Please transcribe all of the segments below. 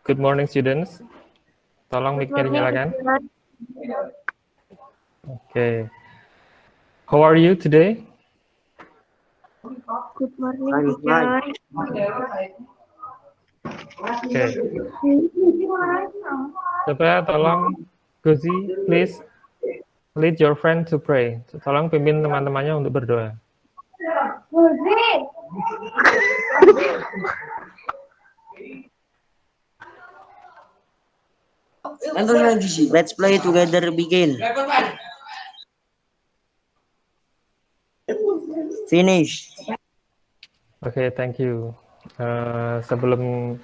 Good morning, students. Tolong mic-nya dinyalakan. Okay. How are you today? Good morning, teacher. Okay. Coba tolong Guzi, please lead your friend to pray. Tolong pimpin teman-temannya untuk berdoa. Let's play together. Begin. Finish. Oke, thank you. Sebelum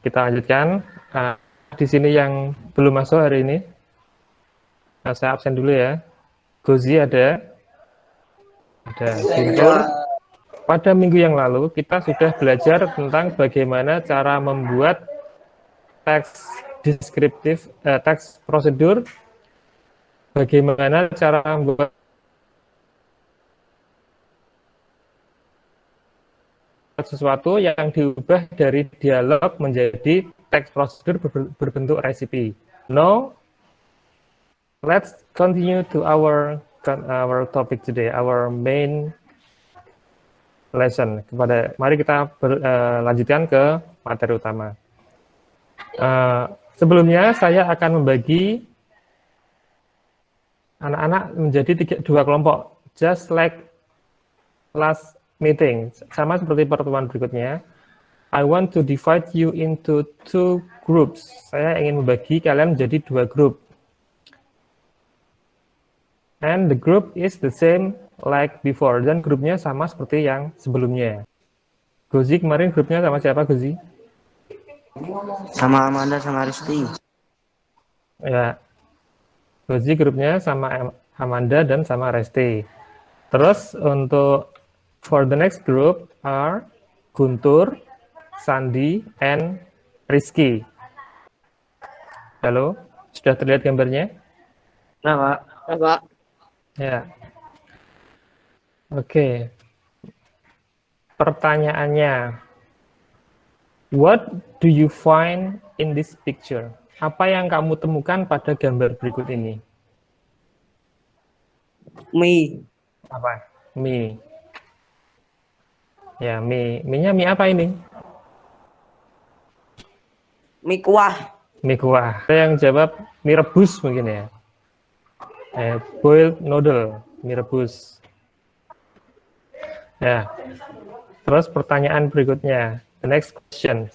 kita lanjutkan, di sini yang belum masuk hari ini, saya absen dulu ya. Guzi ada Guntur. Pada minggu yang lalu kita sudah belajar tentang bagaimana cara membuat teks deskriptif, teks prosedur, bagaimana cara membuat sesuatu yang diubah dari dialog menjadi teks prosedur berbentuk resipi. Now, let's continue to our topic today, our main lesson. Mari kita lanjutkan ke materi utama. Sebelumnya saya akan membagi anak-anak menjadi dua kelompok, just like last meeting, sama seperti pertemuan berikutnya. I want to divide you into two groups. Saya ingin membagi kalian menjadi dua grup. And the group is the same like before. Dan grupnya sama seperti yang sebelumnya. Guzi kemarin grupnya sama siapa, Guzi? Sama Amanda sama Risti. Ya. Guzi grupnya sama Amanda dan sama Resti. Terus untuk for the next group are Guntur, Sandi, and Rizky. Halo, sudah terlihat gambarnya? Nah, Pak. Ya, Pak. Ya. Oke. Pertanyaannya, what do you find in this picture? Apa yang kamu temukan pada gambar berikut ini? Mie. Apa? Mie. Ya, mie. Mie-nya mie apa ini? Mie kuah. Mie kuah. Ada yang jawab mie rebus mungkin ya. Boiled noodle, mie rebus. Ya. Terus pertanyaan berikutnya. The next question.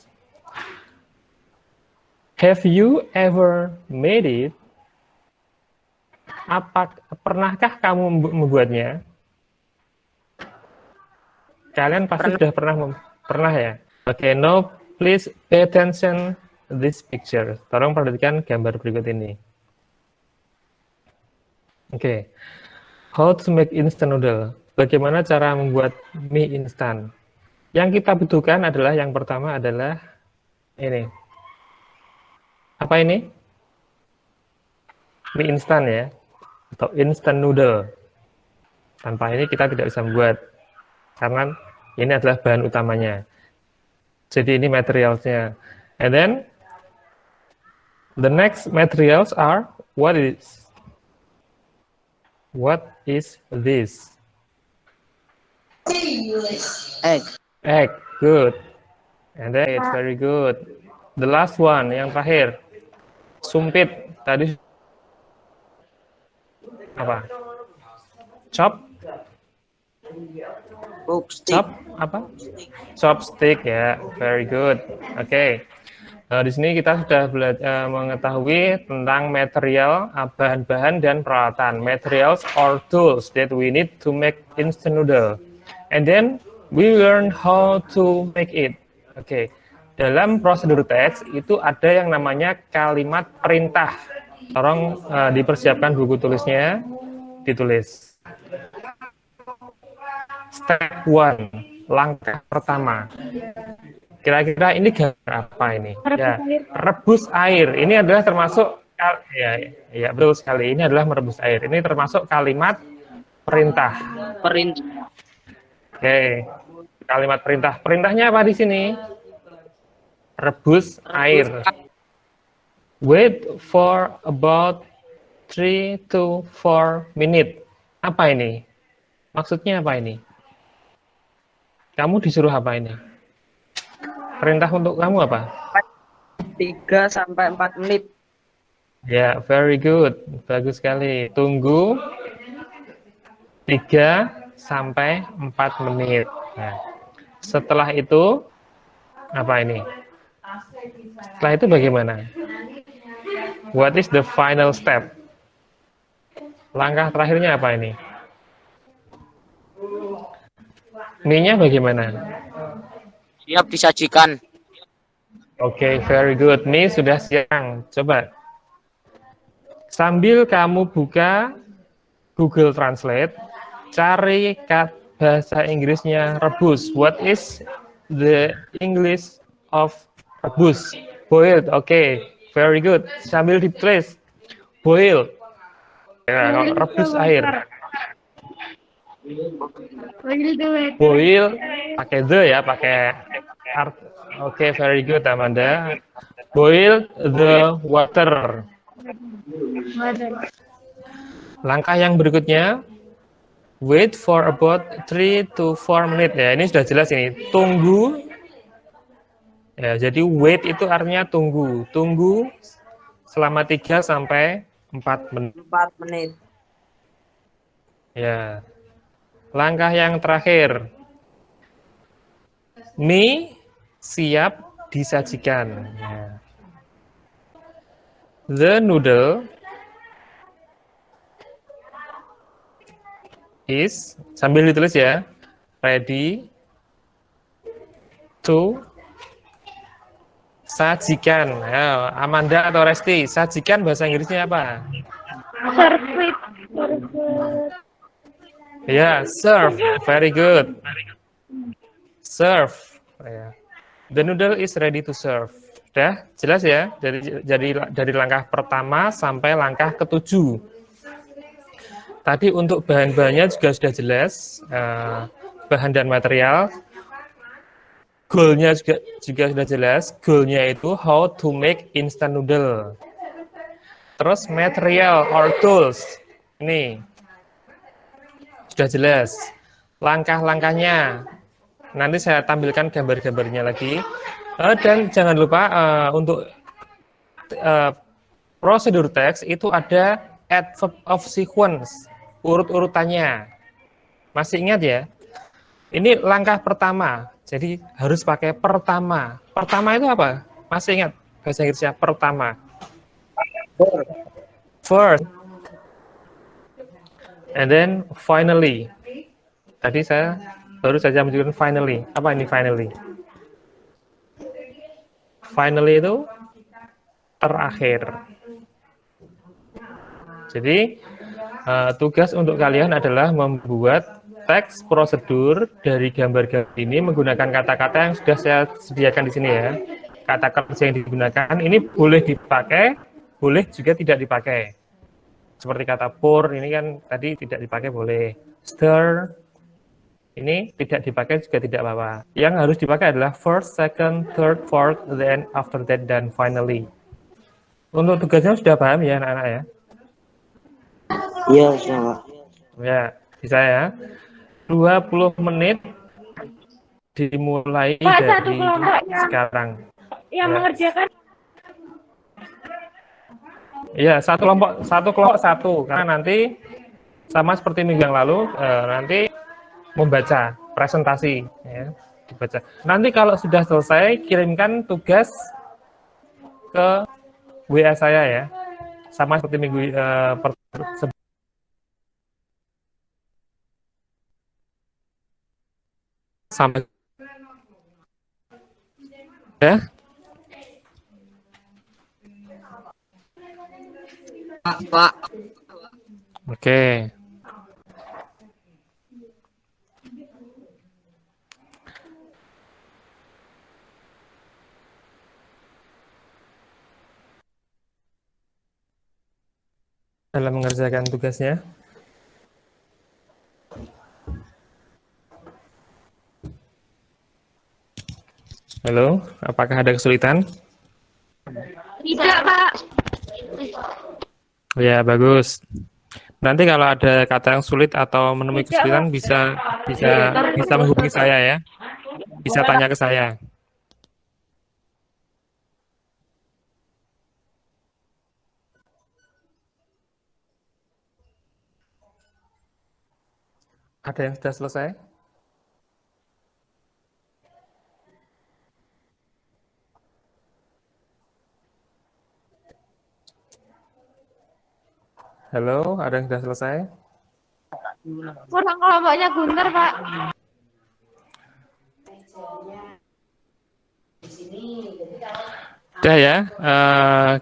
Have you ever made it? Pernahkah kamu membuatnya? Kalian pasti sudah pernah ya. Oke, now please pay attention this picture. Tolong perhatikan gambar berikut ini. Oke, how to make instant noodle? Bagaimana cara membuat mie instan? Yang kita butuhkan adalah yang pertama adalah ini. Apa ini? Mie instan ya, atau instant noodle. Tanpa ini kita tidak bisa membuat, karena ini adalah bahan utamanya. Jadi ini materialsnya. And then the next materials are what is this? Egg. Egg. Good. And then it's very good. The last one, yang terakhir. Sumpit. Tadi apa? Chop? Chop apa? Chopstick ya. Very good. Oke. Di sini kita sudah mengetahui tentang material, bahan-bahan dan peralatan. Materials or tools that we need to make instant noodle. And then we learn how to make it. Oke. Dalam prosedur teks itu ada yang namanya kalimat perintah. Tolong dipersiapkan buku tulisnya, ditulis. Step 1, langkah pertama. Kira-kira ini gambar apa ini? Ya, rebus air. Ini adalah termasuk ya betul sekali. Ini adalah merebus air. Ini termasuk kalimat perintah. Oke. Kalimat perintah. Perintahnya apa di sini? Rebus air. Wait for about 3 to 4 minutes. Apa ini? Maksudnya apa ini? Kamu disuruh apa ini? Perintah untuk kamu apa? 3 sampai 4 menit. Ya, very good. Bagus sekali. Tunggu 3 sampai 4 menit. Nah, setelah itu, apa ini? Setelah itu bagaimana? What is the final step? Langkah terakhirnya apa ini? Mie-nya bagaimana? Siap disajikan. Oke, very good. Mie sudah siang. Coba. Sambil kamu buka Google Translate, cari bahasa Inggrisnya rebus. What is the English of rebus? Boiled. Oke, very good. Sambil ditulis. Boil. Ya, kalau rebus air. Boil pakai the ya, pakai art. Oke, very good Amanda. Boil the water. Langkah yang berikutnya, wait for about 3 to 4 menit. Ya, ini sudah jelas ini. Tunggu. Ya, jadi wait itu artinya tunggu. Tunggu selama 3 sampai 4 menit. 4 menit. Ya. Langkah yang terakhir. Mie siap disajikan. Ya. The noodle is, sambil ditulis ya, ready to sajikan. Ya, Amanda atau Resti, sajikan bahasa Inggrisnya apa? Serve. Ya, serve. Very good. Serve. Ya. The noodle is ready to serve. Sudah jelas ya, dari langkah pertama sampai langkah ke-7. Tadi untuk bahan-bahannya juga sudah jelas, bahan dan material. Goal-nya juga sudah jelas. Goal-nya itu how to make instant noodle. Terus material or tools. Ini sudah jelas. Langkah-langkahnya. Nanti saya tampilkan gambar-gambarnya lagi. Dan jangan lupa untuk prosedur teks itu ada adverb of sequence, urut-urutannya. Masih ingat ya? Ini langkah pertama, jadi harus pakai pertama. Pertama itu apa? Masih ingat bahasa Inggrisnya pertama? First. And then finally. Tadi saya baru saja menunjukkan finally. Apa ini finally? Finally itu terakhir. Jadi tugas untuk kalian adalah membuat teks prosedur dari gambar-gambar ini menggunakan kata-kata yang sudah saya sediakan di sini ya. Kata kerja yang digunakan ini boleh dipakai, boleh juga tidak dipakai. Seperti kata pour ini kan tadi tidak dipakai boleh. Stir ini tidak dipakai juga tidak apa-apa. Yang harus dipakai adalah first, second, third, fourth, then after that, dan finally. Untuk tugasnya sudah paham ya anak-anak ya? Iya, sudah, Pak. Ya, bisa ya. 20 menit dimulai Pak, dari satu kelompok sekarang. yang Ya. mengerjakan. Iya, satu kelompok satu. Karena nanti sama seperti minggu yang lalu, nanti membaca presentasi. Ya, dibaca. Nanti kalau sudah selesai, kirimkan tugas ke WA saya ya. Sama seperti minggu sampai ya. Pak. Oke. Dalam mengerjakan tugasnya. Halo, apakah ada kesulitan? Tidak, Pak. Ya, bagus. Nanti kalau ada kata yang sulit atau menemui kesulitan bisa bisa bisa menghubungi saya ya. Bisa tanya ke saya. Ada yang sudah selesai? Halo, ada yang sudah selesai? Kurang kelompoknya Gunter, Pak. Udah ya,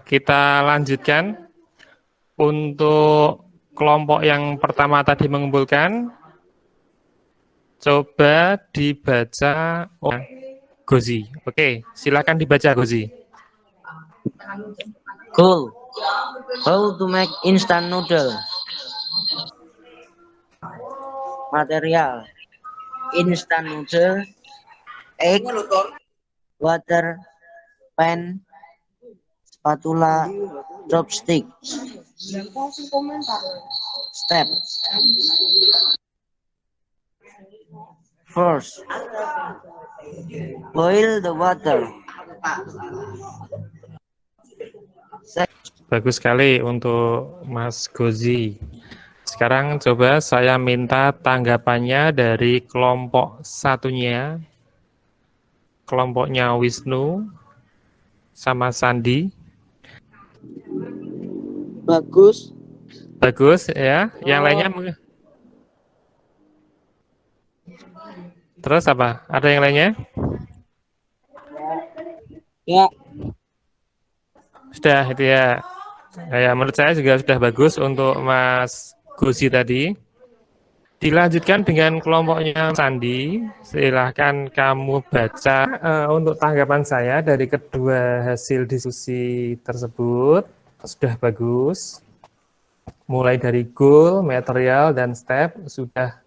kita lanjutkan. Untuk kelompok yang pertama tadi mengumpulkan, coba dibaca Gozi. Oke, silakan dibaca Gozi. Cool. How to make instant noodle. Material. Instant noodle. Egg. Water. Pan. Spatula. Chopstick. Step. First, boil the water. Bagus sekali untuk Mas Gozi. Sekarang coba saya minta tanggapannya dari kelompok satunya, kelompoknya Wisnu sama Sandi. Bagus. Bagus ya. Yang lainnya terus apa? Ada yang lainnya? Ya. Sudah itu ya. Ya, menurut saya juga sudah bagus untuk Mas Gozi tadi. Dilanjutkan dengan kelompoknya Sandi. Silahkan kamu baca untuk tanggapan saya dari kedua hasil diskusi tersebut. Sudah bagus. Mulai dari goal, material, dan step sudah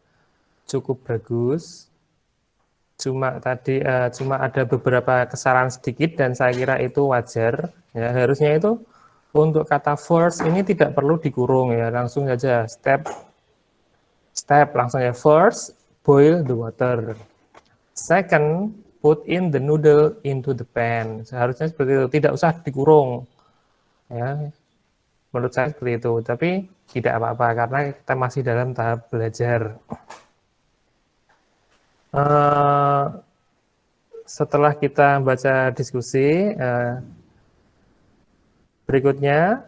cukup bagus. Cuma ada beberapa kesalahan sedikit dan saya kira itu wajar. Ya, harusnya itu untuk kata first ini tidak perlu dikurung ya, langsung saja step langsung ya. First, boil the water. Second, put in the noodle into the pan. Seharusnya seperti itu, tidak usah dikurung. Ya, menurut saya seperti itu, tapi tidak apa-apa karena kita masih dalam tahap belajar. Setelah kita baca diskusi, berikutnya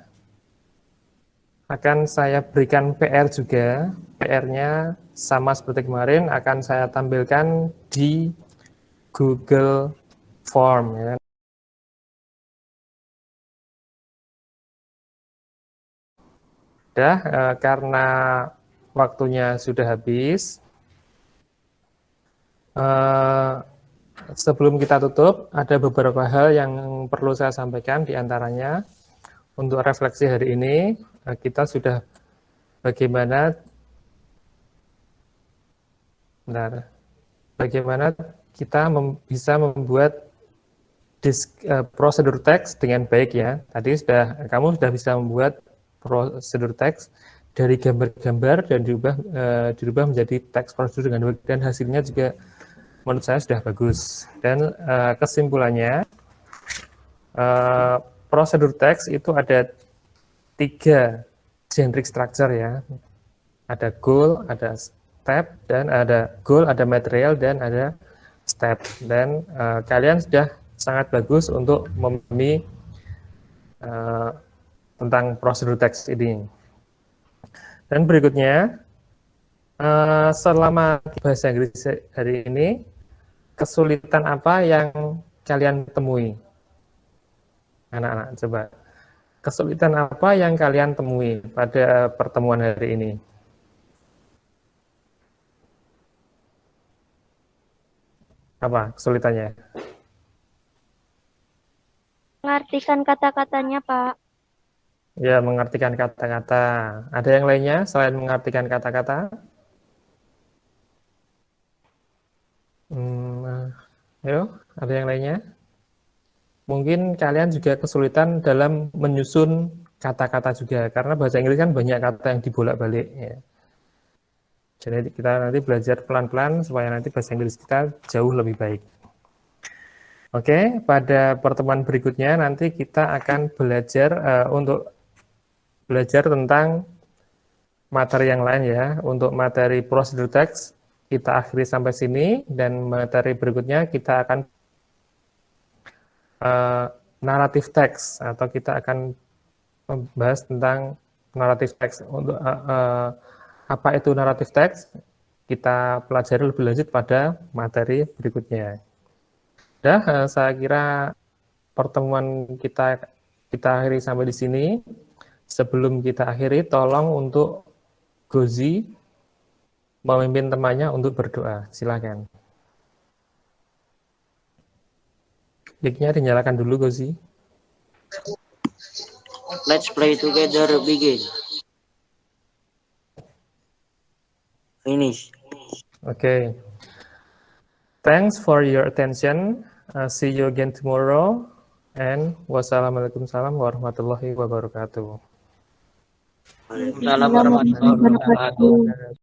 akan saya berikan PR juga. PR-nya sama seperti kemarin, akan saya tampilkan di Google Form. Ya. Karena waktunya sudah habis, sebelum kita tutup, ada beberapa hal yang perlu saya sampaikan, diantaranya untuk refleksi hari ini, kita sudah bagaimana kita bisa membuat prosedur teks dengan baik ya. Tadi kamu sudah bisa membuat prosedur teks dari gambar-gambar dan dirubah menjadi teks prosedur dengan baik, dan hasilnya juga menurut saya sudah bagus. Dan kesimpulannya, prosedur teks itu ada 3 generic structure ya. Ada goal, ada step, dan ada goal, ada material, dan ada step. Dan kalian sudah sangat bagus untuk memahami tentang prosedur teks ini. Dan berikutnya, selama bahasa Inggris hari ini, kesulitan apa yang kalian temui? Anak-anak, coba. Kesulitan apa yang kalian temui pada pertemuan hari ini? Apa kesulitannya? Mengartikan kata-katanya, Pak. Ya, mengartikan kata-kata. Ada yang lainnya selain mengartikan kata-kata? Ayo, ada yang lainnya? Mungkin kalian juga kesulitan dalam menyusun kata-kata juga, karena bahasa Inggris kan banyak kata yang dibolak-balik. Ya. Jadi kita nanti belajar pelan-pelan supaya nanti bahasa Inggris kita jauh lebih baik. Oke, pada pertemuan berikutnya nanti kita akan belajar untuk belajar tentang materi yang lain ya. Untuk materi prosedur teks kita akhiri sampai sini, dan materi berikutnya kita akan naratif teks, atau kita akan membahas tentang naratif teks. Untuk apa itu naratif teks, kita pelajari lebih lanjut pada materi berikutnya. Saya kira pertemuan kita akhiri sampai di sini. Sebelum kita akhiri, tolong untuk Gozi memimpin temannya untuk berdoa. Silakan. Mic-nya dinyalakan dulu, Gozi. Let's play together. Begin. Finish. Okay. Thanks for your attention. See you again tomorrow. And wassalamualaikum warahmatullahi wabarakatuh. Waalaikumsalam warahmatullahi wabarakatuh.